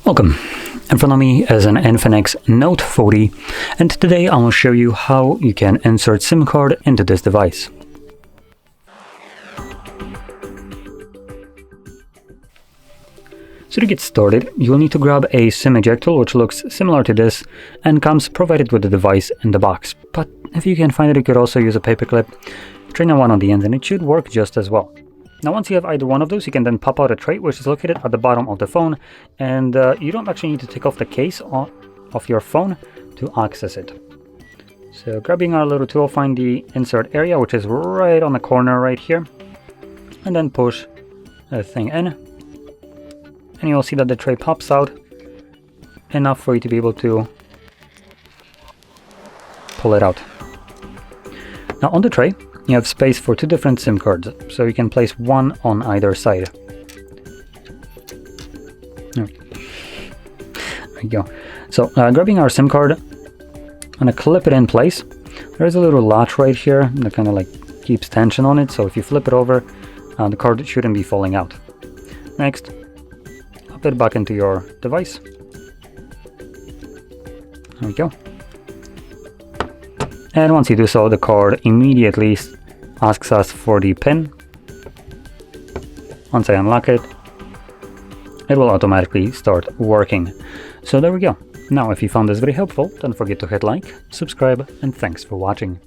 Welcome. In front of me is an INFINIX Note 40, and today I will show you how you can insert SIM card into this device. So to get started, you will need to grab a SIM ejector which looks similar to this and comes provided with the device in the box. But if you can't find it, you could also use a paperclip, train one on the end, and it should work just as well. Now once you have either one of those, you can then pop out a tray which is located at the bottom of the phone, and you don't actually need to take off the case of your phone to access it. So grabbing our little tool, find the insert area which is right on the corner right here, and then push the thing in, and you'll see that the tray pops out enough for you to be able to pull it out. Now on the tray you have space for two different SIM cards, so you can place one on either side. There you go. So grabbing our SIM card, I'm gonna clip it in place. There's a little latch right here that kind of like keeps tension on it, so if you flip it over, the card shouldn't be falling out. Next, pop it back into your device. There we go. And once you do so, the card immediately asks us for the PIN. Once I unlock it, it will automatically start working. So there we go. Now, if you found this very helpful, don't forget to hit like, subscribe, and thanks for watching.